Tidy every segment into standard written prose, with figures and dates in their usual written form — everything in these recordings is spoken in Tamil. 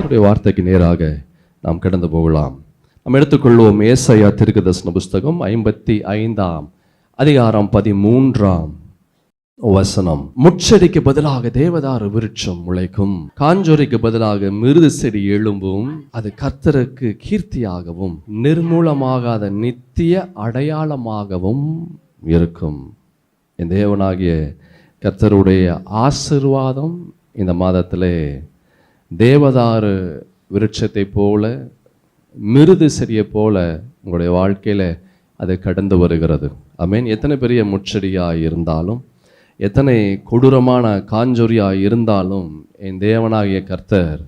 கர்த்தருடைய வார்த்தைக்கு நேராக நாம் கடந்து போகலாம். நாம் எடுத்துக்கொள்வோம் ஏசாயா தீர்க்கதரிசன புஸ்தகம் 55ஆம் அதிகாரம் 13ஆம் வசனம். முட்செடிக்கு பதிலாக தேவதாரு விருட்சம் முளைக்கும், காஞ்சோரிக்கு பதிலாக மிருது செடி எழும்பும், அது கர்த்தருக்கு கீர்த்தியாகவும் நிர்மூலமாகாத நித்திய அடையாளமாகவும் இருக்கும். என் தேவனாகிய கர்த்தருடைய ஆசீர்வாதம் இந்த மாதத்திலே தேவதாரு விருட்சத்தை போல, மிருது செடியை போல உங்களுடைய வாழ்க்கையில அது கடந்து வருகிறது. ஆமென். எத்தனை பெரிய முட்செடியாக இருந்தாலும், எத்தனை கொடூரமான காஞ்சொரியாக இருந்தாலும், என் தேவனாகிய கர்த்தர்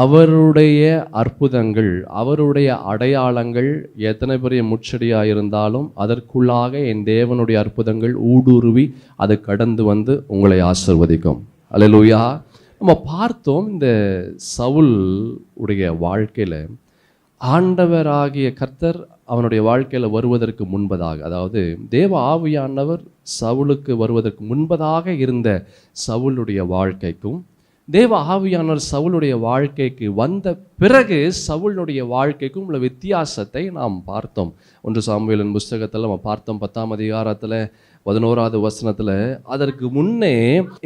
அவருடைய அற்புதங்கள், அவருடைய அடையாளங்கள் எத்தனை பெரிய முட்செடியாக இருந்தாலும் அதற்குள்ளாக என் தேவனுடைய அற்புதங்கள் ஊடுருவி அது கடந்து வந்து உங்களை ஆசீர்வதிக்கும். அல்லேலூயா. நம்ம பார்த்தோம், இந்த சவுல் உடைய வாழ்க்கையில் ஆண்டவராகிய கர்த்தர் அவனுடைய வாழ்க்கையில் வருவதற்கு முன்பதாக, அதாவது தேவ ஆவியானவர் சவுலுக்கு வருவதற்கு முன்பதாக இருந்த சவுலுடைய வாழ்க்கைக்கும், தேவ ஆவியானவர் சவுலுடைய வாழ்க்கைக்கு வந்த பிறகு சவுலுடைய வாழ்க்கைக்கும் உள்ள வித்தியாசத்தை நாம் பார்த்தோம். 1 சாமுவேலின் புஸ்தகத்தில் நம்ம பார்த்தோம், 10ஆம் அதிகாரத்தில் 11வது வசனத்தில். அதற்கு முன்னே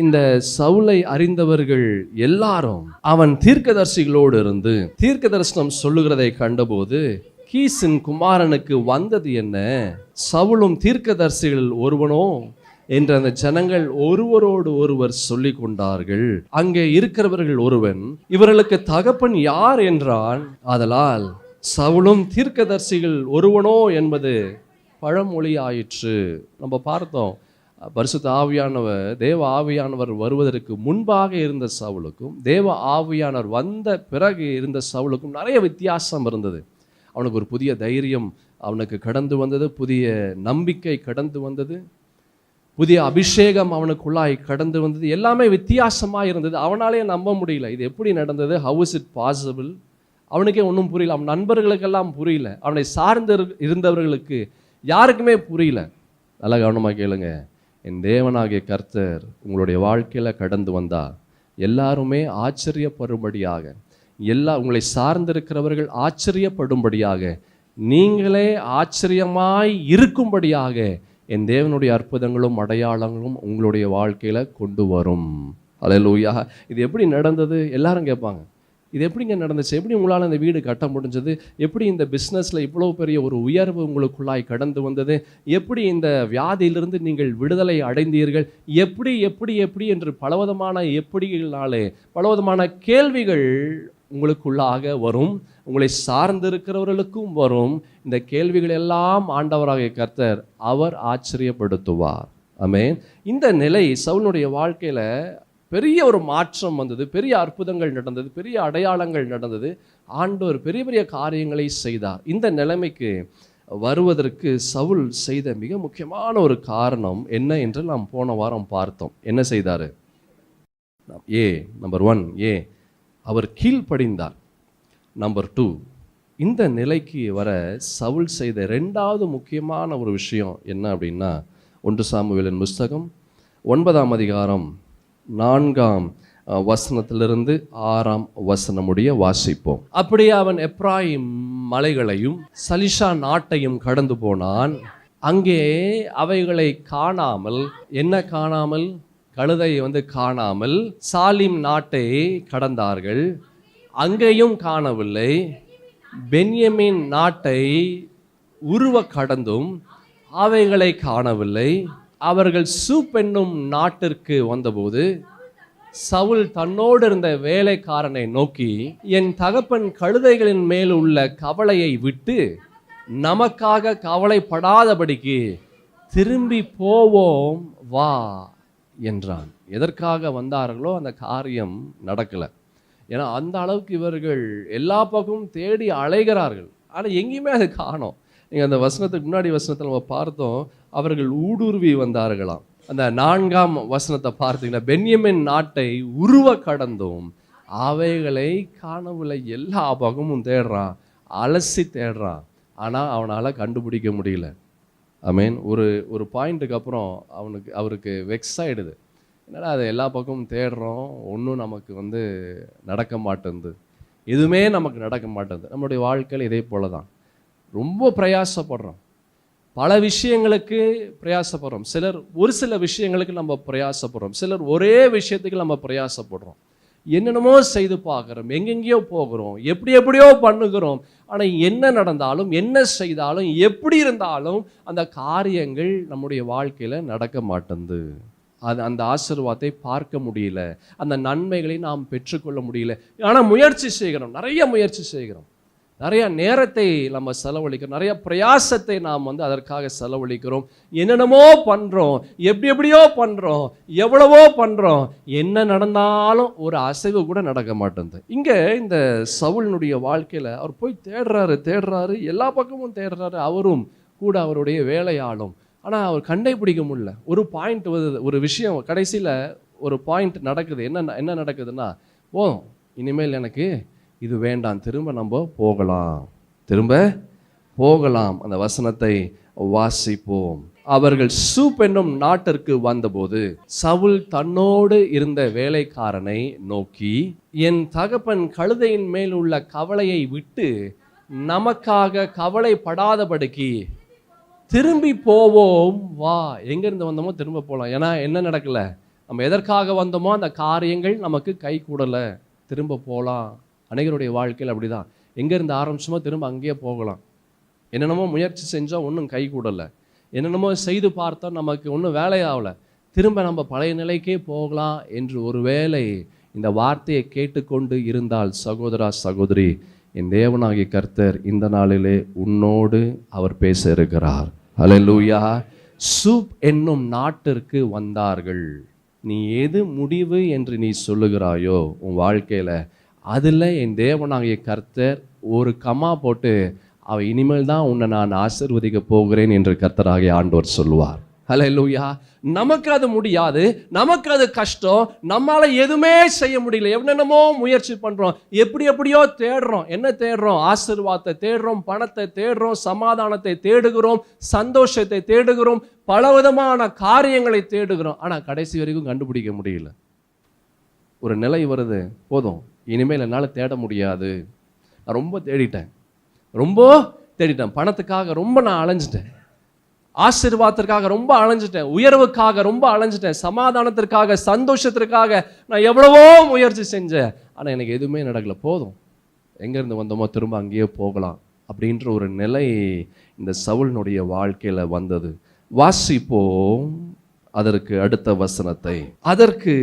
இந்த சவுலை அறிந்தவர்கள் எல்லாரும் அவன் தீர்க்கதரிசிகளோடு இருந்து தீர்க்க தரிசனம் சொல்லுகிறதை கண்டபோது, கீசின் குமாரனுக்கு வந்தது என்ன, சவுலும் தீர்க்கதரிசிகள் ஒருவனோ என்று அந்த ஜனங்கள் ஒருவரோடு ஒருவர் சொல்லி கொண்டார்கள். அங்கே இருக்கிறவர்கள் ஒருவன், இவர்களுக்கு தகப்பன் யார் என்றான். ஆதலால் சவுலும் தீர்க்கதரிசிகள் ஒருவனோ என்பது பழமொழி ஆயிற்று. நம்ம பார்த்தோம், பரிசுத்த ஆவியானவர், தேவ ஆவியானவர் வருவதற்கு முன்பாக இருந்த சவுலுக்கும் தேவ ஆவியானவர் வந்த பிறகு இருந்த சவுலுக்கும் நிறைய வித்தியாசம் இருந்தது. அவனுக்கு ஒரு புதிய தைரியம் அவனுக்கு கடந்து வந்தது, புதிய நம்பிக்கை கடந்து வந்தது, புதிய அபிஷேகம் அவனுக்குள்ளாய் கடந்து வந்தது. எல்லாமே வித்தியாசமாக இருந்தது. அவனாலே நம்ப முடியல, இது எப்படி நடந்தது, ஹவ் இஸ் இட் பாசிபிள். அவனுக்கே ஒன்றும் புரியல, அவன் நண்பர்களுக்கெல்லாம் புரியல, அவனை சார்ந்து இருந்தவர்களுக்கு யாருக்குமே புரியல. நல்லா கவனமாக கேளுங்க, என் தேவனாகிய கர்த்தர் உங்களுடைய வாழ்க்கையில் கடந்து வந்தார் எல்லாருமே ஆச்சரியப்படும்படியாக, உங்களை சார்ந்திருக்கிறவர்கள் ஆச்சரியப்படும்படியாக, நீங்களே ஆச்சரியமாய் இருக்கும்படியாக என் தேவனுடைய அற்புதங்களும் அடையாளங்களும் உங்களுடைய வாழ்க்கையில கொண்டு வரும். அல்லேலூயா. இது எப்படி நடந்தது எல்லாரும் கேட்பாங்க. இது எப்படிங்க நடந்துச்சு, எப்படி உங்களால் இந்த வீடு கட்ட முடிஞ்சது, எப்படி இந்த பிஸ்னஸில் இவ்வளோ பெரிய ஒரு உயர்வு உங்களுக்குள்ளாய் கடந்து வந்தது, எப்படி இந்த வியாதியிலிருந்து நீங்கள் விடுதலை அடைந்தீர்கள், எப்படி எப்படி எப்படி என்று பலவிதமான எப்படிகளாலே பலவிதமான கேள்விகள் உங்களுக்குள்ளாக வரும், உங்களை சார்ந்திருக்கிறவர்களுக்கும் வரும். இந்த கேள்விகள் எல்லாம் ஆண்டவராகிய கர்த்தர் அவர் ஆச்சரியப்படுத்துவார். ஆமென். இந்த நிலை சவுலுடைய வாழ்க்கையில பெரிய ஒரு மாற்றம் வந்தது, பெரிய அற்புதங்கள் நடந்தது, பெரிய அடையாளங்கள் நடந்தது. ஆண்டவர் பெரிய பெரிய காரியங்களை செய்தார். இந்த நிலைமைக்கு வருவதற்கு சவுல் செய்த மிக முக்கியமான ஒரு காரணம் என்ன என்று நாம் போன வாரம் பார்த்தோம். என்ன செய்தார்? நம்பர் 1 அவர் கீழ்ப்படிந்தார். நம்பர் 2, இந்த நிலைக்கு வர சவுல் செய்த 2வது முக்கியமான ஒரு விஷயம் என்ன அப்படின்னா, 1 சாமுவேலின் புஸ்தகம் 9ஆம் அதிகாரம் 4ஆம் வசனத்திலிருந்து 6ஆம் வசனம் முடிய வாசிப்போம். அப்படியே அவன் எப்ராயிம் மலைகளையும் சலிஷா நாட்டையும் கடந்து போனான். அங்கே அவைகளை காணாமல், என்ன காணாமல், கழுதை காணாமல், சாலிம் நாட்டை கடந்தார்கள், அங்கேயும் காணவில்லை. பென்யமீன் நாட்டை உருவ கடந்தும் அவைகளை காணவில்லை. அவர்கள் சூப் என்னும் நாட்டிற்கு வந்தபோது சவுல் தன்னோடு இருந்த வேலைக்காரனை நோக்கி, என் தகப்பன் கழுதைகளின் மேல் உள்ள கவலையை விட்டு நமக்காக கவலைப்படாதபடிக்கு திரும்பி போவோம் வா என்றான். எதற்காக வந்தார்களோ அந்த காரியம் நடக்கலை. ஏன்னா அந்த அளவுக்கு இவர்கள் எல்லா பக்கமும் தேடி அலைகிறார்கள், ஆனால் எங்கேயுமே அது காணோம். நீங்கள் அந்த வசனத்துக்கு முன்னாடி வசனத்தில் நம்ம பார்த்தோம், அவர்கள் ஊடுருவி வந்தார்களாம். அந்த 4ஆம் வசனத்தை பார்த்தீங்கன்னா, பென்யமீன் நாட்டை உருவ கடந்தும் அவைகளை காணவில்லை. எல்லா பக்கமும் தேடுறான், அலசி தேடுறான், ஆனால் அவனால் கண்டுபிடிக்க முடியல. ஆமீன். ஒரு பாயிண்ட்டுக்கு அப்புறம் அவருக்கு வெக்ஸ் ஆகிடுது. என்னடா அது எல்லா பக்கமும் தேடுறோம், ஒன்றும் நமக்கு நடக்க மாட்டேங்குது. எதுவுமே நமக்கு நடக்க மாட்டேங்குது. நம்மளுடைய வாழ்க்கையில் இதே போல தான். ரொம்ப பிரயாசப்படுறோம், பல விஷயங்களுக்கு பிரயாசப்படுறோம். சிலர் ஒரு சில விஷயங்களுக்கு நம்ம பிரயாசப்படுறோம், சிலர் ஒரே விஷயத்துக்கு நம்ம பிரயாசப்படுறோம். என்னென்னமோ செய்து பார்க்குறோம், எங்கெங்கேயோ போகிறோம், எப்படியோ பண்ணுகிறோம். ஆனால் என்ன நடந்தாலும், என்ன செய்தாலும், எப்படி இருந்தாலும் அந்த காரியங்கள் நம்முடைய வாழ்க்கையில் நடக்க மாட்டேங்குது. அந்த ஆசீர்வாதத்தை பார்க்க முடியல, அந்த நன்மைகளை நாம் பெற்றுக்கொள்ள முடியல. ஆனால் முயற்சி செய்கிறோம், நிறைய முயற்சி செய்கிறோம், நிறைய நேரத்தை நம்ம செலவழிக்கிறோம், நிறைய பிரயாசத்தை நாம் அதற்காக செலவழிக்கிறோம். என்னென்னமோ பண்ணுறோம், எப்படியோ பண்ணுறோம், எவ்வளவோ பண்ணுறோம். என்ன நடந்தாலும் ஒரு அசைவு கூட நடக்க மாட்டேங்குது. இங்கே இந்த சவுலினுடைய வாழ்க்கையில் அவர் போய் தேடுறாரு, எல்லா பக்கமும் தேடுறாரு, அவரும் கூட அவருடைய வேலையாளும். ஆனால் அவர் கண்டுபிடிக்க முடியல. ஒரு பாயிண்ட் வருது, ஒரு விஷயம் கடைசியில் ஒரு பாயிண்ட் நடக்குது. என்ன நடக்குதுன்னா, இனிமேல் எனக்கு இது வேண்டாம், திரும்ப போகலாம். அந்த வசனத்தை வாசிப்போம். அவர்கள் சூப் என்னும் நாட்டிற்கு வந்தபோது சவுல் தன்னோடு இருந்த வேலைக்காரனை நோக்கி, என் தகப்பன் கழுதையின் மேல் உள்ள கவலையை விட்டு நமக்காக கவலைப்படாதபடிக்கு திரும்பி போவோம், வா. எங்கேருந்து வந்தோமோ திரும்ப போகலாம். ஏன்னா என்ன நடக்கல, நம்ம எதற்காக வந்தோமோ அந்த காரியங்கள் நமக்கு கை கூடலை, திரும்ப போகலாம். அநேகருடைய வாழ்க்கையில் அப்படி தான். எங்கேருந்து ஆரம்பிச்சோமோ திரும்ப அங்கேயே போகலாம். என்னென்னமோ முயற்சி செஞ்சோம், ஒன்றும் கை கூடலை. என்னென்னமோ செய்து பார்த்தோம், நமக்கு ஒன்றும் வேலையாகலை. திரும்ப நம்ம பழைய நிலைக்கே போகலாம் என்று ஒருவேளை இந்த வார்த்தையை கேட்டுக்கொண்டு இருந்தால், சகோதரா சகோதரி, என் தேவனாகிய கர்த்தர் இந்த நாளிலே உன்னோடு அவர் பேச இருக்கிறார். ஹல்லேலூயா. சூப் என்னும் நாட்டிற்கு வந்தார்கள். நீ எது முடிவு என்று நீ சொல்லுகிறாயோ உன் வாழ்க்கையில், அதில் என் தேவனாகிய கர்த்தர் ஒரு கமா போட்டு, அவ இனிமேல் தான் உன்னை நான் ஆசீர்வதிக்க போகிறேன் என்று கர்த்தராகிய ஆண்டவர் சொல்லுவார். ஹல்லேலூயா. நமக்கு அது முடியாது, நமக்கு அது கஷ்டம், நம்மளால எதுவுமே செய்ய முடியல. என்னென்னமோ முயற்சி பண்றோம், எப்படியோ தேடுறோம். என்ன தேடுறோம்? ஆசீர்வாதத்தை தேடுறோம், பணத்தை தேடுறோம், சமாதானத்தை தேடுகிறோம், சந்தோஷத்தை தேடுகிறோம், பலவிதமான காரியங்களை தேடுகிறோம். ஆனா கடைசி வரைக்கும் கண்டுபிடிக்க முடியல. ஒரு நிலை வருது, போதும், இனிமேல் என்னால் தேட முடியாது. நான் ரொம்ப தேடிட்டேன், பணத்துக்காக ரொம்ப நான் அலைஞ்சிட்டேன், ஆசீர்வாதத்திற்காக ரொம்ப அலைஞ்சிட்டேன், உயர்வுக்காக ரொம்ப அலைஞ்சிட்டேன், சமாதானத்திற்காக, சந்தோஷத்திற்காக நான் எவ்வளவோ முயற்சி செஞ்சேன். ஆனால் எனக்கு எதுவுமே நடக்கல. போதும், எங்கேருந்து வந்தோமோ திரும்ப அங்கேயே போகலாம் அப்படின்ற ஒரு நிலை இந்த சவுலினுடைய வாழ்க்கையில் வந்தது. வாசிப்போம் அதற்கு அடுத்த வசனத்தை. அதற்கு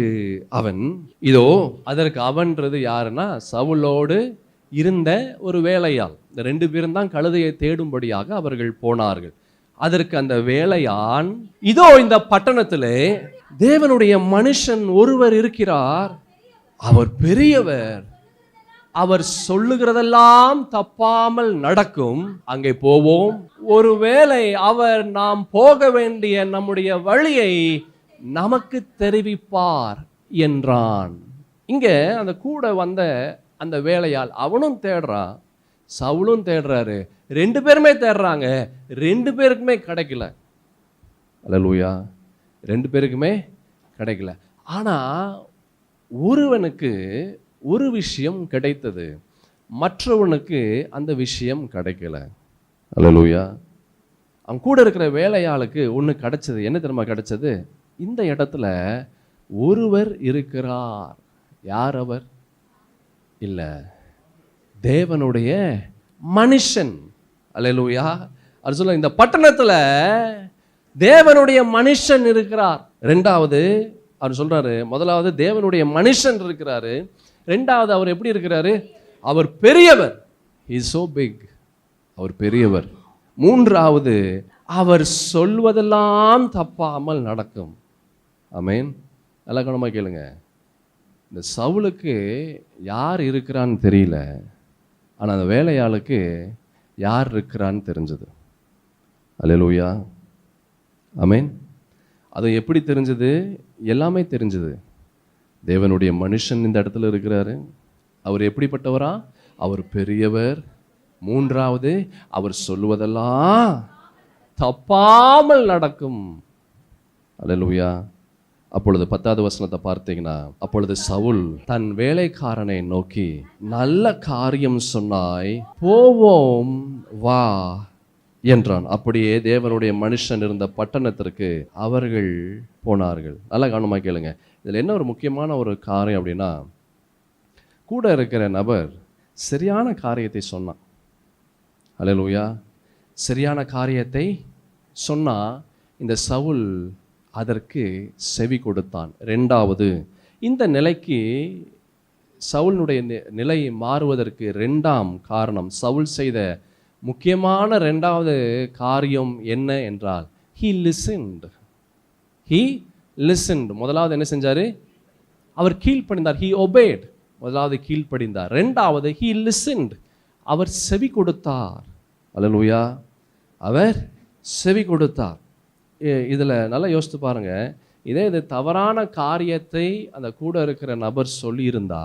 அவன், இதோ அதற்கு அவன்றது யாருன்னா, சவுலோடு இருந்த ஒரு வேலையாள். இந்த 2 பேரும் தான் கழுதையை தேடும்படியாக அவர்கள் போனார்கள். அதற்கு அந்த வேலையான், இதோ இந்த பட்டணத்திலே தேவனுடைய மனுஷன் ஒருவர் இருக்கிறார், அவர் பெரியவர், அவர் சொல்லுகிறதெல்லாம் தப்பாமல் நடக்கும், அங்கே போவோம், ஒருவேளை அவர் நாம் போக வேண்டிய நம்முடைய வழியை நமக்கு தெரிவிப்பார் என்றான். இங்க அந்த கூட வந்த அந்த வேலையால் அவனும் தேடுறான், சவுலும் தேடுறாரு, 2 பேருமே தேடுறாங்க, 2 பேருக்குமே கிடைக்கல. அல்லேலூயா. 2 பேருக்குமே கிடைக்கல. ஆனா ஒருவனுக்கு ஒரு விஷயம் கிடைத்தது, மற்றவனுக்கு அந்த விஷயம் கிடைக்கல. அல்லேலூயா. அவன் கூட இருக்கிற வேலையாளுக்கு ஒன்று கிடைச்சது. என்ன தெரியுமா கிடைச்சது? இந்த இடத்துல ஒருவர் இருக்கிறார். யார் அவர்? இல்லை, தேவனுடைய மனுஷன். அல்லேலூயா. அது சொல்ல, இந்த பட்டணத்துல தேவனுடைய மனுஷன் இருக்கிறார். 2வது அவர் சொல்றாரு, முதலாவது தேவனுடைய மனுஷன் இருக்கிறாரு, 2வது அவர் எப்படி இருக்கிறாரு? அவர் பெரியவர். He is so big. அவர் பெரியவர். 3வது அவர் சொல்வதெல்லாம் தப்பாமல் நடக்கும். ஆமென். நல்ல கவனமா கேளுங்க. இந்த சவுலுக்கு யார் இருக்கிறான்னு தெரியல, ஆனால் அந்த வேலையாளுக்கு யார் இருக்கிறான்னு தெரிஞ்சது. அல்லேலூயா. ஆமென். அது எப்படி தெரிஞ்சது? எல்லாமே தெரிஞ்சது. தேவனுடைய மனுஷன் இந்த இடத்துல இருக்கிறாரு. அவர் எப்படிப்பட்டவரா? அவர் பெரியவர். 3வது அவர் சொல்லுவதெல்லாம் தப்பாமல் நடக்கும். அல்லேலூயா. அப்பொழுது 10வது வசனத்தை பார்த்தீங்கன்னா, அப்பொழுது சவுல் தன் வேலைக்காரனை நோக்கி, நல்ல காரியம் சொன்னாய், போவோம் வா என்றான். அப்படியே தேவனுடைய மனுஷன் இருந்த பட்டணத்திற்கு அவர்கள் போனார்கள். நல்லா கவனமாக கேளுங்க. இதில் என்ன ஒரு முக்கியமான ஒரு காரியம் அப்படின்னா, கூட இருக்கிற நபர் சரியான காரியத்தை சொன்னான். அல்லேலூயா. சரியான காரியத்தை சொன்னா இந்த சவுல் அதற்கு செவி கொடுத்தான். 2வது, இந்த நிலைக்கு சவுலுடைய நிலை மாறுவதற்கு 2ஆம் காரணம், சவுல் செய்த முக்கியமான 2வது காரியம் என்ன என்றால், he listened. முதலாவது என்ன செஞ்சாரு? அவர் கீழ்ப்படிந்தார். he obeyed. முதலாவது கீழ்ப்படிந்தார். 2வது he listened. அவர் செவி கொடுத்தார். அல்லேலூயா. அவர் செவி கொடுத்தார். இதில் நல்லா யோசித்து பாருங்க. இது தவறான காரியத்தை அந்த கூட இருக்கிற நபர் சொல்லியிருந்தா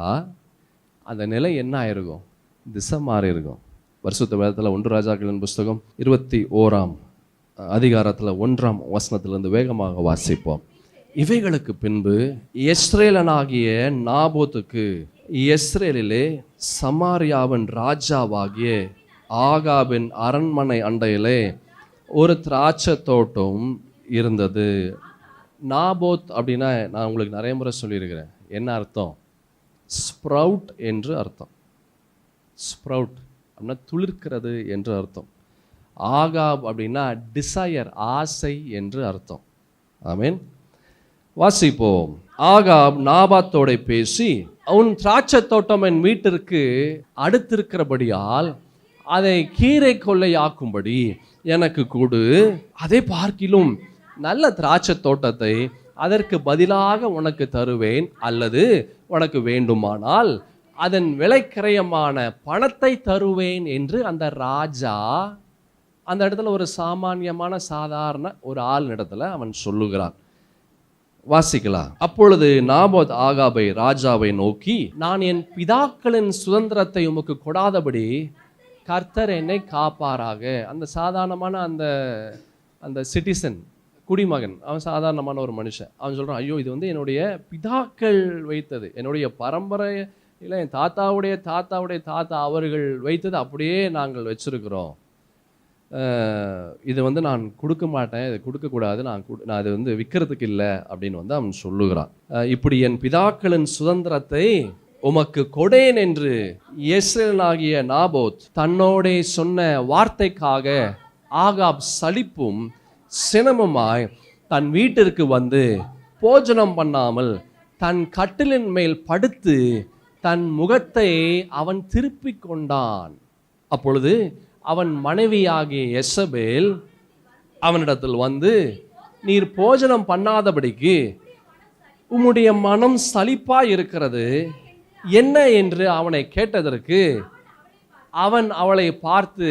அந்த நிலை என்ன ஆயிருக்கும்? திசை மாறி இருக்கும். பரிசுத்த வேதத்தில் 1 ராஜாக்களின் புஸ்தகம் 21ஆம் அதிகாரத்தில் 1ஆம் வசனத்திலிருந்து வேகமாக வாசிப்போம். இவைகளுக்கு பின்பு யெஸ்ரேலனாகிய நாபோத்துக்கு யெஸ்ரேலிலே சமாரியாவின் ராஜாவாகிய ஆகாபின் அரண்மனை அண்டையிலே ஒரு திராட்சை தோட்டம் இருந்தது. நாபோத் அப்படின்னா நான் உங்களுக்கு நிறைய முறை சொல்லியிருக்கிறேன். என்ன அர்த்தம்? ஸ்ப்ரவுட் என்று அர்த்தம். ஸ்ப்ரவுட் அப்படின்னா துளிர்க்கிறது என்று அர்த்தம். ஆகாப் அப்படின்னா டிசையர், ஆசை என்று அர்த்தம். ஆமீன். வாசிப்போம். ஆகாப் நாபாத்தோட பேசி, உன் திராட்சை தோட்டம் என் வீட்டிற்கு அடுத்திருக்கிறபடியால் அதை கீரை கொள்ளையாக்கும்படி எனக்கு கொடு. அதை பார்க்கிலும் நல்ல திராட்சை தோட்டத்தை அதற்கு பதிலாக உனக்கு தருவேன், அல்லது உனக்கு வேண்டுமானால் அதன் விலைக்கிரயமான பணத்தை தருவேன் என்று அந்த ராஜா அந்த இடத்துல ஒரு சாமானியமான சாதாரண ஒரு ஆள் இடத்துல அவன் சொல்லுகிறான். வாசிக்கலாம். அப்பொழுது நாபோத் ஆகாபை ராஜாவை நோக்கி, நான் என் பிதாக்களின் சுதந்திரத்தை உமக்கு கொடாதபடி கர்த்தர் என்னை காப்பாராக. அந்த சாதாரணமான அந்த சிட்டிசன், குடிமகன், அவன் சாதாரணமான ஒரு மனுஷன். அவன் சொல்கிறான், ஐயோ இது என்னுடைய பிதாக்கள் வைத்தது, என்னுடைய பரம்பரை இல்லை, என் தாத்தாவுடைய தாத்தாவுடைய தாத்தா அவர்கள் வைத்தது அப்படியே நாங்கள் வச்சிருக்கிறோம். இது நான் கொடுக்க மாட்டேன், இது கொடுக்கக்கூடாது, நான் இது விற்கிறதுக்கு இல்லை அப்படின்னு அவன் சொல்லுகிறான். இப்படி என் பிதாக்களின் சுதந்திரத்தை உமக்கு கொடேன் என்று யெஸ்ரேலனாகிய நாபோத் தன்னோடே சொன்ன வார்த்தைக்காக ஆகாப் சலிப்பும் சினமுமாய் தன் வீட்டிற்கு வந்து போஜனம் பண்ணாமல் தன் கட்டிலின் மேல் படுத்து தன் முகத்தை அவன் திருப்பிக் கொண்டான். அப்பொழுது அவன் மனைவியாகிய யெசபேல் அவனிடத்தில் வந்து, நீர் போஜனம் பண்ணாதபடிக்கு உம்முடைய மனம் சலிப்பாய் இருக்கிறது என்ன என்று அவனை கேட்டதற்கு அவன் அவளை பார்த்து,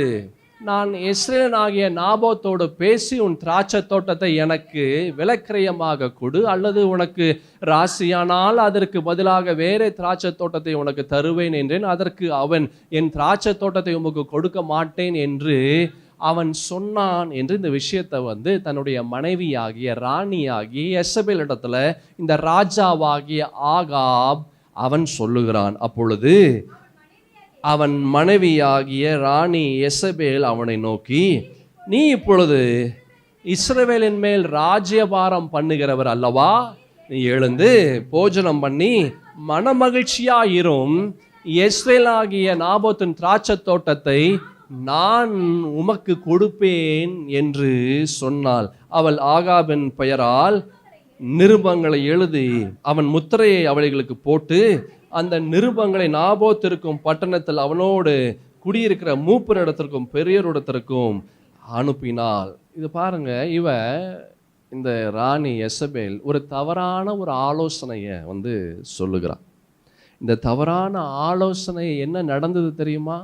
நான் யெஸ்ரேலனாகிய நாபோத்தோடு பேசி உன் திராட்சை தோட்டத்தை எனக்கு விலைக்கிரயமாக கொடு, அல்லது உனக்கு ராசியானால் அதற்கு பதிலாக வேறே திராட்சை தோட்டத்தை உனக்கு தருவேன் என்றேன். அதற்கு அவன், என் திராட்சை தோட்டத்தை உமக்கு கொடுக்க மாட்டேன் என்று அவன் சொன்னான் என்று இந்த விஷயத்தை தன்னுடைய மனைவியாகிய ராணியாகிய யெசபேல் இடத்துல இந்த ராஜாவாகிய ஆகாப் அவன் சொல்லுகிறான். அப்பொழுது அவன் மனைவியாகிய ராணி யெசபேல் அவனை நோக்கி, நீ இப்பொழுது இஸ்ரவேலின் மேல் ராஜ்யபாரம் பண்ணுகிறவர் அல்லவா? நீ எழுந்து போஜனம் பண்ணி மனமகிழ்ச்சியாயிரும். யெஸ்ரேலாகிய நாபோத்தின் திராட்சை தோட்டத்தை நான் உமக்கு கொடுப்பேன் என்று சொன்னாள். அவள் ஆகாபின் பெயரால் நிருபங்களை எழுதி அவன் முத்திரையை அவளுக்கு போட்டு அந்த நிருபங்களை நாபோத்திற்கும் பட்டணத்தில் அவனோடு குடியிருக்கிற மூப்பரிடத்திற்கும் பெரியோரிடத்திற்கும் அனுப்பினாள். இது பாருங்க, இந்த ராணி யெசபேல் ஒரு தவறான ஒரு ஆலோசனையை சொல்லுகிறான். இந்த தவறான ஆலோசனை என்ன நடந்தது தெரியுமா?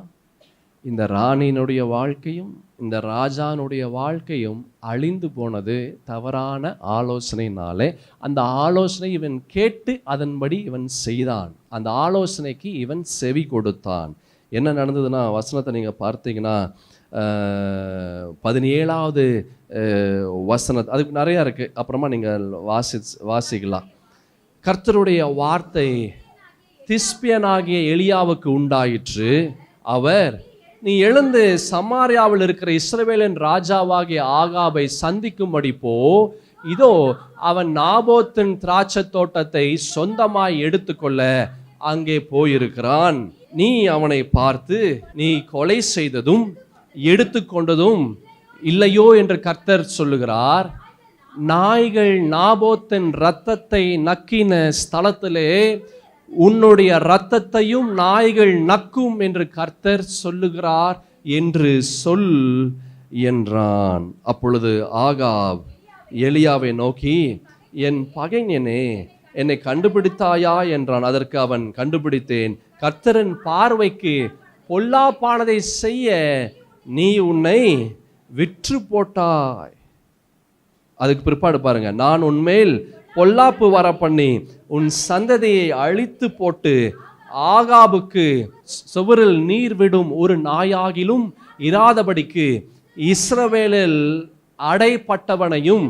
இந்த ராணியினுடைய வாழ்க்கையும் இந்த ராஜானுடைய வாழ்க்கையும் அழிந்து போனது தவறான ஆலோசனையினாலே. அந்த ஆலோசனை இவன் கேட்டு அதன்படி இவன் செய்தான். அந்த ஆலோசனைக்கு இவன் செவி கொடுத்தான். என்ன நடந்ததுன்னா, வசனத்தை நீங்கள் பார்த்தீங்கன்னா, 17வது வசனம், அதுக்கு நிறையா இருக்குது, அப்புறமா நீங்கள் வாசிக்கலாம். கர்த்தருடைய வார்த்தை திஸ்பியனாகிய எலியாவுக்கு உண்டாயிற்று. அவர், நீ எழுந்து சமாரியாவில் இருக்கிற இஸ்ரவேலின் ராஜாவாகிய ஆகாபை சந்திக்கும்படி போ. இதோ அவன் நாபோத்தின் திராட்சை தோட்டத்தை சொந்தமாய் எடுத்துக்கொள்ள அங்கே போயிருக்கிறான். நீ அவனை பார்த்து, நீ கொலை செய்ததும் எடுத்துக்கொண்டதும் இல்லையோ என்று கர்த்தர் சொல்லுகிறார். நாய்கள் நாபோத்தின் இரத்தத்தை நக்கின ஸ்தலத்திலே உன்னுடைய இரத்தத்தையும் நாய்கள் நக்கும் என்று கர்த்தர் சொல்லுகிறார் என்று சொல் என்றான். அப்பொழுது ஆகாப் எலியாவை நோக்கி, என் பகைஞனே, என்னை கண்டுபிடித்தாயா என்றான். அதற்கு அவன், கண்டுபிடித்தேன். கர்த்தரின் பார்வைக்கு பொல்லாப்பானதை செய்ய நீ உன்னை விற்று போட்டாய். அதுக்கு பிற்பாடு பாருங்க, நான் உன்மேல் பொல்லாப்பு வர பண்ணி உன் சந்ததியை அழித்து போட்டு ஆகாபுக்கு சுவரில் நீர் விடும் ஒரு நாயாகிலும் இராதபடிக்கு இஸ்ரவேலில் அடைப்பட்டவனையும்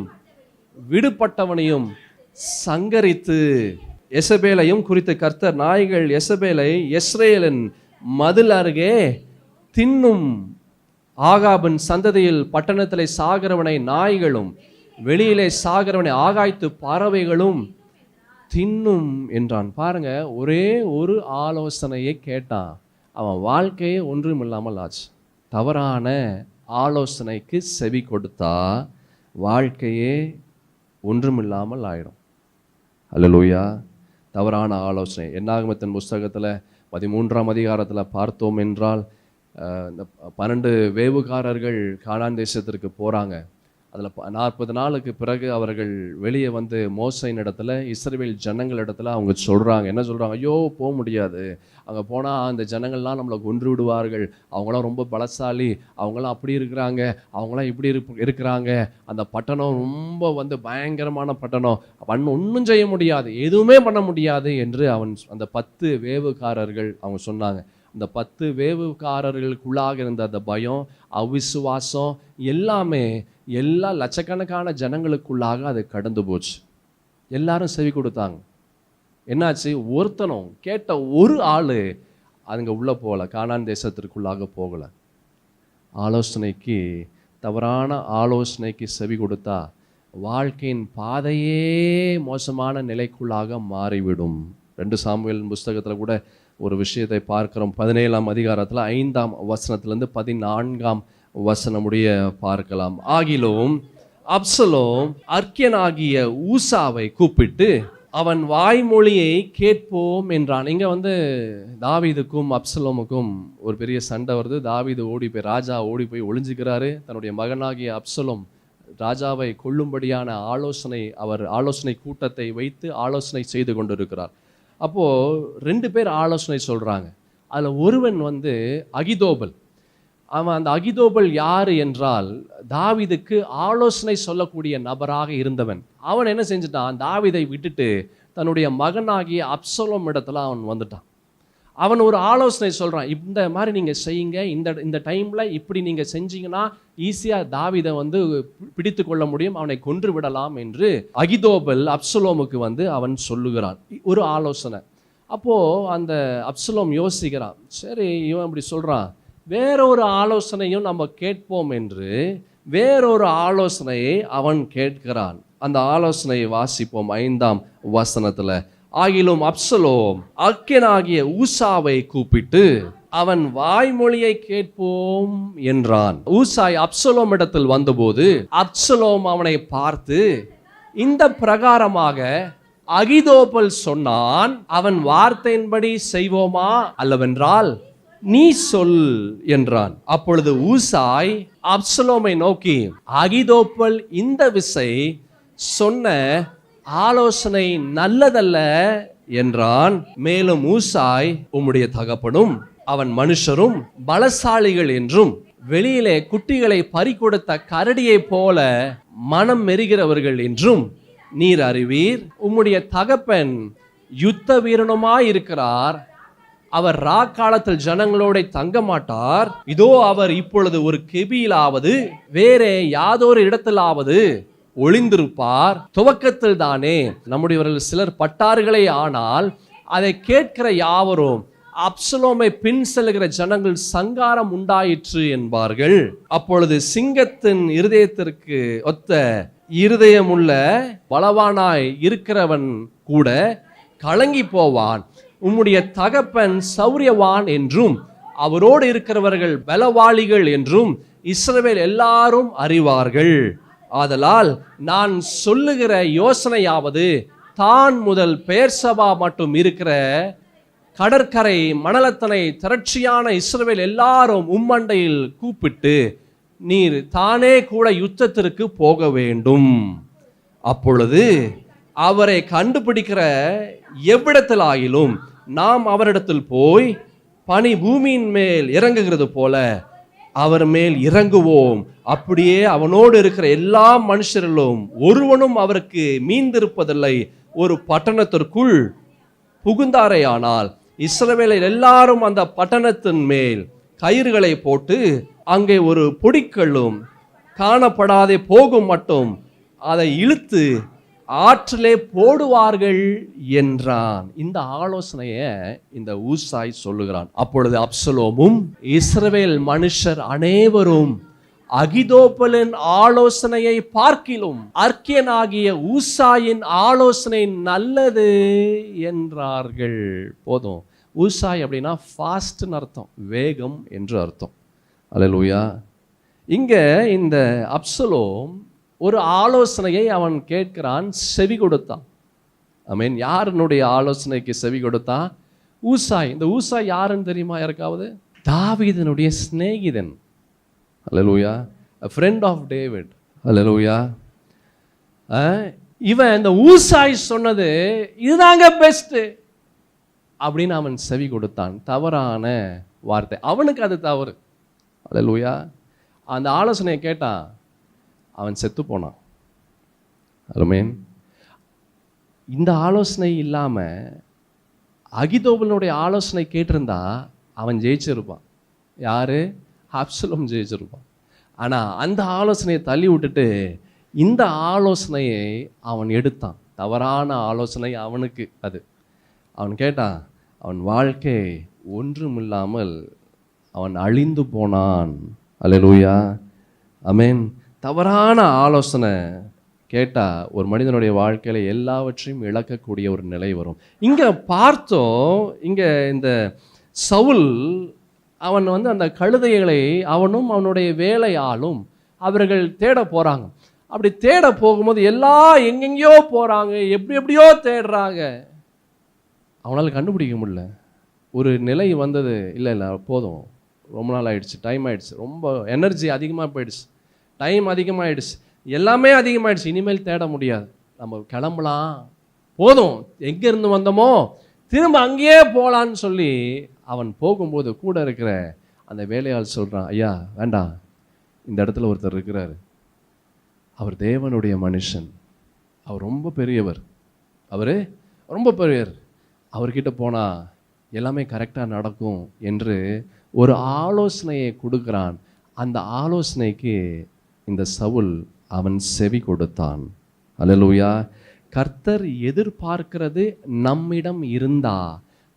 விடுபட்டவனையும் சங்கரித்து, எசபேலையும் குறித்து கர்த்தர், நாய்கள் எசபேலை இஸ்ரவேலின் மதில் அருகே தின்னும். ஆகாபின் சந்ததியில் பட்டணத்திலே சாகிறவனை நாய்களும் வெளியிலே சாகிறவனை ஆகாய்த்து பறவைகளும் தின்னும் என்றான். பாருங்க, ஒரே ஒரு ஆலோசனையை கேட்டான், அவன் வாழ்க்கையே ஒன்றுமில்லாமல் ஆச்சு. தவறான ஆலோசனைக்கு செவி கொடுத்தா வாழ்க்கையே ஒன்றுமில்லாமல் ஆயிடும். அல்லேலூயா. தவறான ஆலோசனை. என்னாகமத்தின் புஸ்தகத்தில் 13ஆம் அதிகாரத்தில் பார்த்தோம் என்றால், இந்த 12 வேவுகாரர்கள் கானான் தேசத்திற்கு போகிறாங்க. அதில் 40 நாளுக்கு பிறகு அவர்கள் வெளியே வந்து மோசையின் இடத்துல, இஸ்ரவேல் ஜனங்கள் இடத்துல அவங்க சொல்கிறாங்க. என்ன சொல்கிறாங்க? ஐயோ, போக முடியாது, அங்கே போனால் அந்த ஜனங்கள்லாம் நம்மளை கொன்று விடுவார்கள், அவங்களாம் ரொம்ப பலசாலி, அவங்களாம் அப்படி இருக்கிறாங்க, அவங்களாம் இப்படி இருக்கிறாங்க, அந்த பட்டணம் ரொம்ப வந்து பயங்கரமான பட்டணம், ஒன்றும் செய்ய முடியாது, எதுவுமே பண்ண முடியாது என்று அந்த 10 வேவுகாரர்கள் அவங்க சொன்னாங்க. அந்த 10 வேவுகாரர்களுக்குள்ளாக இருந்த அந்த பயம், அவிசுவாசம் எல்லாமே எல்லா லட்சக்கணக்கான ஜனங்களுக்குள்ளாக அது கடந்து போச்சு. எல்லாரும் செவி கொடுத்தாங்க. என்னாச்சு? ஒருத்தனும், கேட்ட ஒரு ஆள் அதுங்க உள்ளே போகல, கானான் தேசத்திற்குள்ளாக போகலை. ஆலோசனைக்கு, தவறான ஆலோசனைக்கு செவி கொடுத்தா வாழ்க்கையின் பாதையே மோசமான நிலைக்குள்ளாக மாறிவிடும். 2 சாமுவேல் புஸ்தகத்தில் கூட ஒரு விஷயத்தை பார்க்கிறோம். 17ஆம் அதிகாரத்தில் 5ஆம் வசனத்திலிருந்து 14ஆம் வசனமுடைய பார்க்கலாம். ஆகிலும் அப்சலோம் அர்க்கியனாகிய ஊசாவை கூப்பிட்டு அவன் வாய்மொழியை கேட்போம் என்றான். இங்கே வந்து தாவீதுக்கும் அப்சலோமுக்கும் ஒரு பெரிய சண்டை வருது. தாவீது ராஜா ஓடி போய் ஒளிஞ்சுக்கிறாரு. தன்னுடைய மகனாகிய அப்சலோம் ராஜாவை கொல்லும்படியான அவர் ஆலோசனை கூட்டத்தை வைத்து ஆலோசனை செய்து கொண்டிருக்கிறார். அப்போது 2 பேர் ஆலோசனை சொல்கிறாங்க. அதில் ஒருவன் வந்து அகிதோபல். அவன், அந்த அகிதோபல் யார் என்றால் தாவீதுக்கு ஆலோசனை சொல்லக்கூடிய நபராக இருந்தவன். அவன் என்ன செஞ்சுட்டான்? தாவீதை விட்டுட்டு தன்னுடைய மகனாகிய அப்சலோம் இடத்துல அவன் வந்துட்டான். அவன் ஒரு ஆலோசனை சொல்கிறான், இந்த மாதிரி நீங்கள் செய்யுங்க, இந்த டைமில் இப்படி நீங்கள் செஞ்சீங்கன்னா ஈஸியாக தாவீதை வந்து பிடித்து கொள்ள முடியும், அவனை கொன்று விடலாம் என்று அகிதோபல் அப்சலோமுக்கு வந்து அவன் சொல்லுகிறான் ஒரு ஆலோசனை. அப்போது அந்த அப்சலோம் யோசிக்கிறான், சரி இவன் இப்படி சொல்கிறான், வேறொரு ஆலோசனையும் நம்ம கேட்போம் என்று வேறொரு ஆலோசனையை அவன் கேட்கிறான். அந்த ஆலோசனையை வாசிப்போம் 5ஆம் வசனத்தில். ஆகிலும் அப்சலோம் அர்க்கியனாகிய ஊசாவை கூப்பிட்டு அவன் வாய்மொழியை கேட்போம் என்றான். ஊசாய் அப்சலோம் இடத்தில் வந்தபோது அப்சலோம் அவனை பார்த்து, இந்த பிரகாரமாக அகிதோபல் சொன்னான், அவன் வார்த்தையின்படி செய்வோமா அல்லவென்றால் நீ சொல் என்றான். அப்பொழுது ஊசாய் அப்சலோமை நோக்கி, அகிதோப்பல் இந்த விசை சொன்ன ஆலோசனை நல்லதல்ல என்றான். மேலும் ஊசாய், உம்முடைய தகப்பனும் அவன் மனுஷரும் பலசாலிகள் என்றும் வெளியிலே குட்டிகளை பறிகொடுத்த கரடியை போல மனம் மெருகிறவர்கள் என்றும் நீர் அறிவீர். உம்முடைய தகப்பன் யுத்த வீரனுமாயிருக்கிறார், அவர் ராக்காலத்தில் ஜனங்களோட தங்க மாட்டார். இதோ அவர் இப்பொழுது ஒரு கெபியிலாவது வேற யாதொரு இடத்திலாவது ஒளிந்திருப்பார். துவக்கத்தில் தானே நம்முடையவர்கள் சிலர் பட்டார்களே, ஆனால் அதை கேட்கிற யாவரும் அப்சலோமை பின் செல்கிற ஜனங்கள் சங்காரம் உண்டாயிற்று என்பார்கள். அப்பொழுது சிங்கத்தின் இருதயத்திற்கு ஒத்த இருதயமுள்ள பலவானாய் இருக்கிறவன் கூட கலங்கி போவான். உம்முடைய தகப்பன் சௌரியவான் என்றும் அவரோடு இருக்கிறவர்கள் பலவாளிகள் என்றும் இஸ்ரவேல் எல்லாரும் அறிவார்கள். ஆதலால் நான் சொல்லுகிற யோசனையாவது, தான் முதல் பெயர்சபா மட்டும் இருக்கிற கடற்கரை மணலத்தனை திரட்சியான இஸ்ரவேல் எல்லாரும் உம்மண்டையில் கூப்பிட்டு நீர் தானே கூட யுத்தத்திற்கு போக வேண்டும். அப்பொழுது அவரை கண்டுபிடிக்கிற எவ்விடத்திலாயிலும் நாம் அவரிடத்தில் போய் பனி பூமியின் மேல் இறங்குகிறது போல அவர் மேல் இறங்குவோம். அப்படியே அவனோடு இருக்கிற எல்லா மனுஷர்களும் ஒருவனும் அவருக்கு மீந்திருப்பதில்லை. ஒரு பட்டணத்திற்குள் புகுந்தாரையானால் இஸ்ரவேலில் எல்லாரும் அந்த பட்டணத்தின் மேல் கயிறுகளை போட்டு அங்கே ஒரு பொடிக்கல்லும் காணப்படாதே போகும் மட்டும் அதை இழுத்து ஆற்றிலே போடுவார்கள் என்றான். இந்த ஆலோசனையை இந்த ஊசாய் சொல்லுகிறான். அப்பொழுது அப்சலோமும் இஸ்ரவேல் மனுஷர் அனைவரும் அகிதோப்பலின் ஆலோசனையை பார்க்கிலும் அர்க்கியனாகிய ஊசாயின் ஆலோசனை நல்லது என்றார்கள். போதும். ஊசாய் அப்படின்னா ஃபாஸ்ட்னு அர்த்தம், வேகம் என்று அர்த்தம். அல்லேலூயா. இங்க இந்த அப்சலோம் ஒரு ஆலோசனையை அவன் கேட்கிறான், செவி கொடுத்தான். ஆமென். யாருடைய ஆலோசனைக்கு செவி கொடுத்தான்? ஊசாய். இந்த ஊசாய் யாருன்னு தெரியுமா யாருக்காவது? தாவீதினுடைய சிநேகிதன். அல்லேலூயா. a friend of David. அல்லேலூயா. இவன் இந்த ஊசாய் சொன்னது இதுதாங்க பெஸ்ட் அப்படின்னு அவன் செவி கொடுத்தான். தவறான வார்த்தை, அவனுக்கு அது தவறு. அல்லேலூயா. அந்த ஆலோசனையை கேட்டான், அவன் செத்து போனான். ஆமென். இந்த ஆலோசனை இல்லாம அகிதோபலுடைய ஆலோசனை கேட்டிருந்தா அவன் ஜெயிச்சிருப்பான். யாரு? அப்சலோம் ஜெயிச்சிருப்பான். ஆனா அந்த ஆலோசனையை தள்ளி விட்டுட்டு இந்த ஆலோசனையை அவன் எடுத்தான். தவறான ஆலோசனை அவனுக்கு அது. அவன் கேட்டான், அவன் வாழ்க்கை ஒன்றுமில்லாமல் அவன் அழிந்து போனான். அல்லேலூயா. ஆமென். தவறான ஆலோசனை கேட்டா ஒரு மனிதனுடைய வாழ்க்கையில எல்லாவற்றையும் இழக்கக்கூடிய ஒரு நிலை வரும். இங்க பார்த்தோம், இங்க இந்த சவுல் அவன் அந்த கழுதைகளை அவனும் அவனுடைய வேலையாலும் அவர்கள் தேட போறாங்க. அப்படி தேட போகும்போது எல்லாம் எங்கெங்கயோ போறாங்க, எப்படியோ தேடுறாங்க. அவனால் கண்டுபிடிக்க முடியல. ஒரு நிலை வந்தது, இல்லை போதும், ரொம்ப நாள் ஆயிடுச்சு, டைம் ஆயிடுச்சு, ரொம்ப எனர்ஜி அதிகமாக போயிடுச்சு, டைம் அதிகமாகிடுச்சு, எல்லாமே அதிகமாகிடுச்சு, இனிமேல் தேட முடியாது, நம்ம கிளம்பலாம், போதும், எங்கேருந்து வந்தோமோ திரும்ப அங்கேயே போகலான்னு சொல்லி அவன் போகும்போது கூட இருக்கிற அந்த வேலையாள் சொல்கிறான், ஐயா வேண்டாம், இந்த இடத்துல ஒருத்தர் இருக்கிறாரு, அவர் தேவனுடைய மனுஷன், அவர் ரொம்ப பெரியவர், அவர் ரொம்ப பெரியவர், அவர்கிட்ட போனால் எல்லாமே கரெக்டாக நடக்கும் என்று ஒரு ஆலோசனையை கொடுக்குறான். அந்த ஆலோசனைக்கு இந்த சவுல் அவன் செவி கொடுத்தான். அல்லேலூயா. கர்த்தர் எதிர்பார்க்கிறது நம்மிடம் இருந்தா,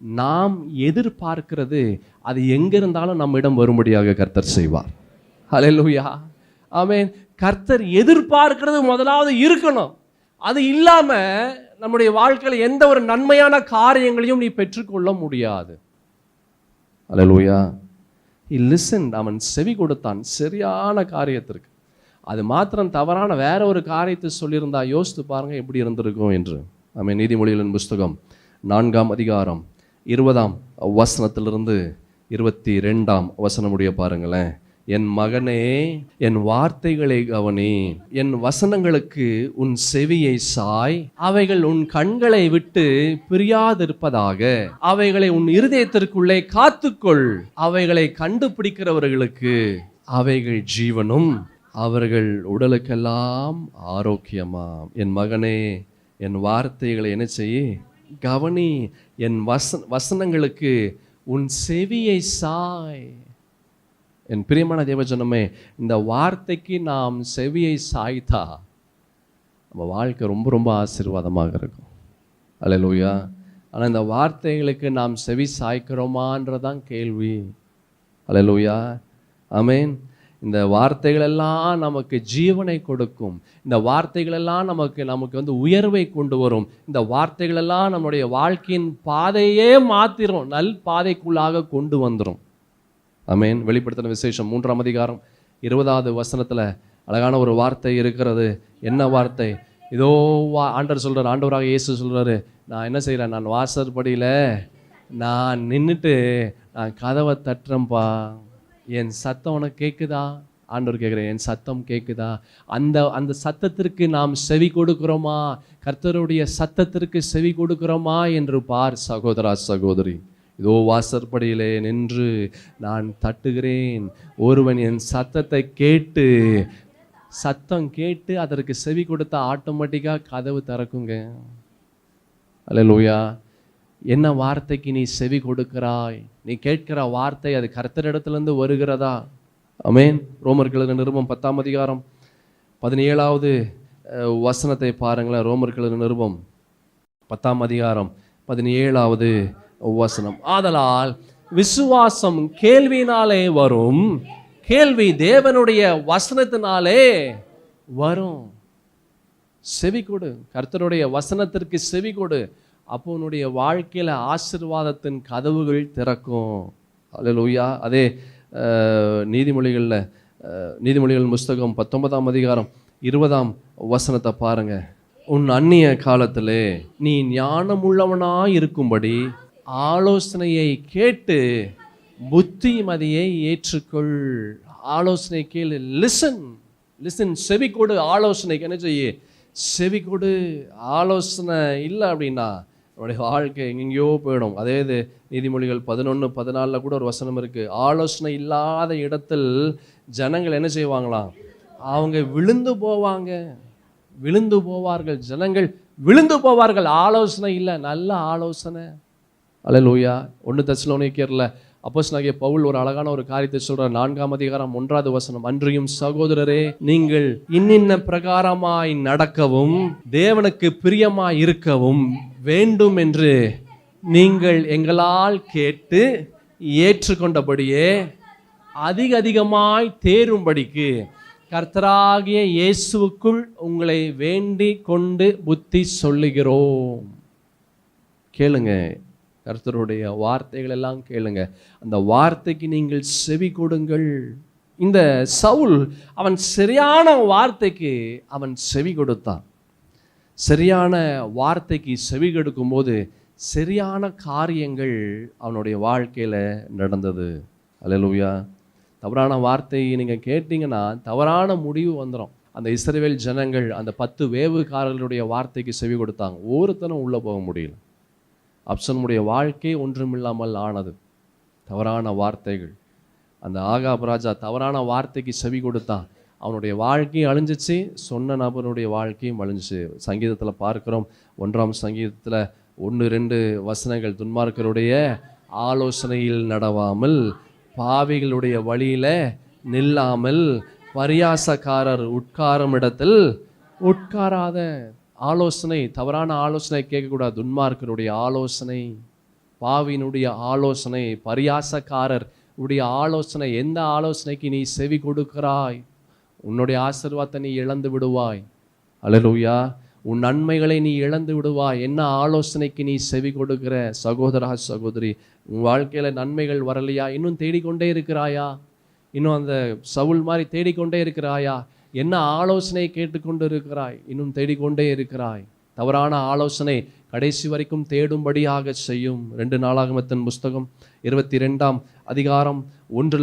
நாம் எதிர்பார்க்கிறது அது எங்கிருந்தாலும் நம்மிடம் வரும்படியாக கர்த்தர் செய்வார். அல்லேலூயா. ஆமென். கர்த்தர் எதிர்பார்க்கிறது முதலாவது இருக்கணும். அது இல்லாம நம்முடைய வாழ்க்கையில் எந்த ஒரு நன்மையான காரியங்களையும் நீ பெற்றுக்கொள்ள முடியாது. அல்லேலூயா. He listened. அவன் செவி கொடுத்தான் சரியான காரியத்திற்கு. அது மாத்திரம் தவறான வேற ஒரு காரியத்தை சொல்லியிருந்தா யோசித்து பாருங்க எப்படி இருந்திருக்கும் என்று. ஆமென். நீதிமொழிகளின் புஸ்தகம் 4ஆம் அதிகாரம் 20ஆம் வசனத்திலிருந்து 22ஆம் வசனம் முடிய பாருங்களேன். என் மகனே, என் வார்த்தைகளை கவனி, என் வசனங்களுக்கு உன் செவியை சாய், அவைகள் உன் கண்களை விட்டு பிரியாதிருப்பதாக, அவைகளை உன் இருதயத்திற்குள்ளே காத்துக்கொள், அவைகளை கண்டுபிடிக்கிறவர்களுக்கு அவைகள் ஜீவனும் அவர்கள் உடலுக்கெல்லாம் ஆரோக்கியமாம். என் மகனே, என் வார்த்தைகளை என்ன செய்ய கவனி, என் வசனங்களுக்கு உன் செவியை சாய். என் பிரியமான தேவஜனமே, இந்த வார்த்தைக்கு நாம் செவியை சாய்த்தா நம்ம வாழ்க்கை ரொம்ப ரொம்ப ஆசீர்வாதமாக இருக்கும். அல்லேலூயா. ஆனால் இந்த வார்த்தைகளுக்கு நாம் செவி சாய்க்கிறோமான்றதான் கேள்வி. அல்லேலூயா. ஆமென். இந்த வார்த்தைகளெல்லாம் நமக்கு ஜீவனை கொடுக்கும். இந்த வார்த்தைகளெல்லாம் நமக்கு உயர்வை கொண்டு வரும். இந்த வார்த்தைகளெல்லாம் நம்முடைய வாழ்க்கையின் பாதையே மாத்திரும், நல் பாதைக்குள்ளாக கொண்டு வந்துடும். ஆமென். வெளிப்படுத்தின விசேஷம் 3ஆம் அதிகாரம் 20வது வசனத்தில் அழகான ஒரு வார்த்தை இருக்கிறது. என்ன வார்த்தை? இதோ ஆண்டவர் சொல்கிறார், ஆண்டவராக இயேசு சொல்கிறாரு, நான் என்ன செய்கிறேன், நான் வாசற்படியில் நான் நின்றுட்டு நான் கதவை தட்டுறேன்ப்பா, என் சத்தம் உனக்கு கேட்குதா? ஆண்டவர் கேட்குறேன், என் சத்தம் கேட்குதா? அந்த சத்தத்திற்கு நாம் செவி கொடுக்கிறோமா? கர்த்தருடைய சத்தத்திற்கு செவி கொடுக்கிறோமா என்று பார் சகோதரா, சகோதரி. இதோ வாசற்படியிலே நின்று நான் தட்டுகிறேன். ஒருவன் என் சத்தத்தை கேட்டு அதற்கு செவி கொடுத்தா ஆட்டோமேட்டிக்காக கதவு திறக்குங்க. அல்லேலூயா. என்ன வார்த்தைக்கு நீ செவி கொடுக்கிறாய்? நீ கேட்கிற வார்த்தை அது கர்த்தரிடத்திலிருந்து வருகிறதா? ஆமென். ரோமர்கள் நிருபம் 10ஆம் அதிகாரம் 17வது வசனத்தை பாருங்களேன். ரோமர்கள் நிருபம் 10ஆம் அதிகாரம் 17வது வசனம். ஆதலால் விசுவாசம் கேள்வியினாலே வரும், கேள்வி தேவனுடைய வசனத்தினாலே வரும். செவி கொடு, கர்த்தருடைய வசனத்திற்கு செவி கொடு. அப்போ உன்னுடைய வாழ்க்கையில் ஆசீர்வாதத்தின் கதவுகள் திறக்கும். அல்லேலூயா. அதே நீதிமொழிகள் புஸ்தகம் 19ஆம் அதிகாரம் 20ஆம் வசனத்தை பாருங்க. உன் அந்நிய காலத்திலே நீ ஞானமுள்ளவனாய் இருக்கும்படி ஆலோசனையை கேட்டு புத்திமதியை ஏற்றுக்கொள். ஆலோசனை கேளு. லிசன். செவி கொடு. ஆலோசனைக்கு என்ன செய்ய? செவி கொடு. ஆலோசனை இல்லை அப்படின்னா நம்முடைய வாழ்க்கை எங்கெங்கேயோ போயிடும். அதே இது நீதிமொழிகள் 11:14 கூட ஒரு வசனம் இருக்கு. ஆலோசனை இல்லாத இடத்தில் ஜனங்கள் என்ன செய்வாங்களாம்? அவங்க விழுந்து போவார்கள். ஜனங்கள் விழுந்து போவார்கள். ஆலோசனை இல்லை, நல்ல ஆலோசனை. அல்லேலூயா. 1 தெசலோனிக்கேயர்ல அப்போஸ்தலனாகிய பவுல் ஒரு அழகான ஒரு காரியத்தை சொல்றார். 4ஆம் அதிகாரம் 1வது வசனம். அன்றியும் சகோதரரே, நீங்கள் இன்னின்ன பிரகாரமாய் நடக்கவும் தேவனுக்கு பிரியமாய் இருக்கவும் வேண்டும் என்று நீங்கள் எங்களால் கேட்டு ஏற்றுக்கொண்டபடியே அதிகமாய் தேரும்படிக்கு கர்த்தராகிய இயேசுவுக்குள் உங்களை வேண்டிக் கொண்டு புத்தி சொல்லுகிறோம். கேளுங்க, கர்த்தருடைய வார்த்தைகள் எல்லாம் கேளுங்க. அந்த வார்த்தைக்கு நீங்கள் செவி கொடுங்கள். இந்த சவுல் அவன் சரியான வார்த்தைக்கு அவன் செவி கொடுத்தான். சரியான வார்த்தைக்கு செவி கொடுக்கும் போது சரியான காரியங்கள் அவனுடைய வாழ்க்கையில் நடந்தது. அல்லேலூயா. தவறான வார்த்தையை நீங்கள் கேட்டீங்கன்னா தவறான முடிவு வந்துடும். அந்த இஸ்ரவேல் ஜனங்கள் அந்த 10 வேவுக்காரர்களுடைய வார்த்தைக்கு செவி கொடுத்தாங்க. ஒருத்தனும் உள்ளே போக முடியல. அப்சலோமுடைய வாழ்க்கை ஒன்றுமில்லாமல் ஆனது. தவறான வார்த்தைகள். அந்த ஆகாப் ராஜா தவறான வார்த்தைக்கு செவி கொடுத்தான். அவனுடைய வாழ்க்கையும் அழிஞ்சிச்சு, சொன்ன நபருடைய வாழ்க்கையும் அழிஞ்சிச்சு. சங்கீதத்தில் பார்க்கிறோம், 1ஆம் சங்கீதத்தில் 1-2 வசனங்கள். துன்மார்க்கருடைய ஆலோசனையில் நடவாமல், பாவிகளுடைய வழியில நில்லாமல், பரியாசக்காரர் உட்காரும் இடத்தில் உட்காராத. ஆலோசனை, தவறான ஆலோசனை கேட்கக்கூடாது. துன்மார்க்கருடைய ஆலோசனை, பாவியினுடைய ஆலோசனை, பரியாசக்காரர் உடைய ஆலோசனை. எந்த ஆலோசனைக்கு நீ செவி கொடுக்கிறாய், உன்னுடைய ஆசீர்வாதத்தை நீ இழந்து விடுவாய். அல்லேலூயா. உன் நன்மைகளை நீ இழந்து விடுவாய். என்ன ஆலோசனைக்கு நீ செவி கொடுக்கிற? சகோதரா, சகோதரி, உன் வாழ்க்கையில் நன்மைகள் வரலையா? இன்னும் தேடிக்கொண்டே இருக்கிறாயா? இன்னும் அந்த சவுல் மாதிரி தேடிக்கொண்டே இருக்கிறாயா? என்ன ஆலோசனை கேட்டுக்கொண்டு இருக்கிறாய்? இன்னும் தேடிக்கொண்டே இருக்கிறாய். தவறான ஆலோசனை கடைசி வரைக்கும் தேடும்படியாக செய்யும். 2 நாளாகமத்தின் புஸ்தகம் 22ஆம் அதிகாரம் 1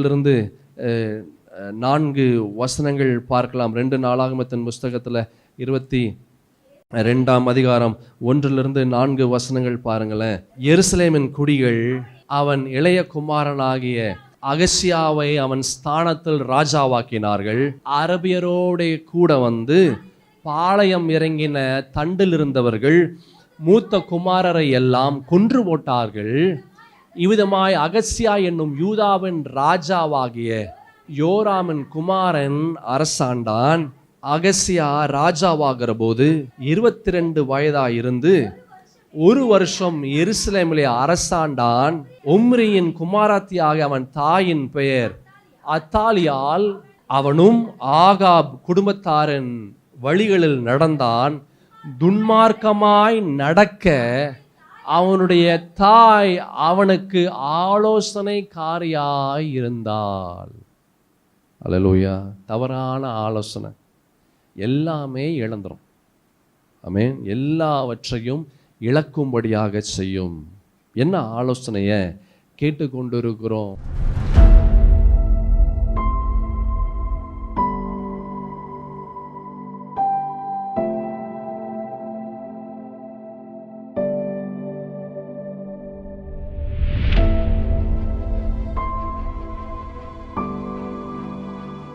4 வசனங்கள் பார்க்கலாம். 2 நாளாகமத்தின் புஸ்தகத்தில் 22ஆம் அதிகாரம் 1 4 வசனங்கள் பாருங்களேன். எருசலேமின் குடிகள் அவன் இளைய குமாரனாகிய அகசியாவை அவன் ஸ்தானத்தில் ராஜாவாக்கினார்கள். அரபியரோட கூட வந்து பாளையம் இறங்கின தண்டில் இருந்தவர்கள் மூத்த குமாரரை எல்லாம் கொன்று போட்டார்கள். இவ்விதமாய் அகசியா என்னும் யூதாவின் ராஜாவாகிய யோராமின் குமாரன் அரசாண்டான். அகசியா ராஜாவாகிற போது 22 வயதாயிருந்து 1 வருஷம் எருசலேமிலே அரசாண்டான். ஒம்ரியின் குமாரத்தியாக அவன் தாயின் பெயர் அத்தாலியால். அவனும் ஆகாப் குடும்பத்தாரின் வழிகளில் நடந்தான். துன்மார்க்கமாய் நடக்க அவனுடைய தாய் அவனுக்கு ஆலோசனைக்காரியாய் இருந்தாள். அல்லேலூயா. தவறான ஆலோசனை எல்லாமே இழந்துரும். ஆமென். எல்லாவற்றையும் இழக்கும்படியாக செய்யும். என்ன ஆலோசனையை கேட்டுக்கொண்டிருக்கிறோம்?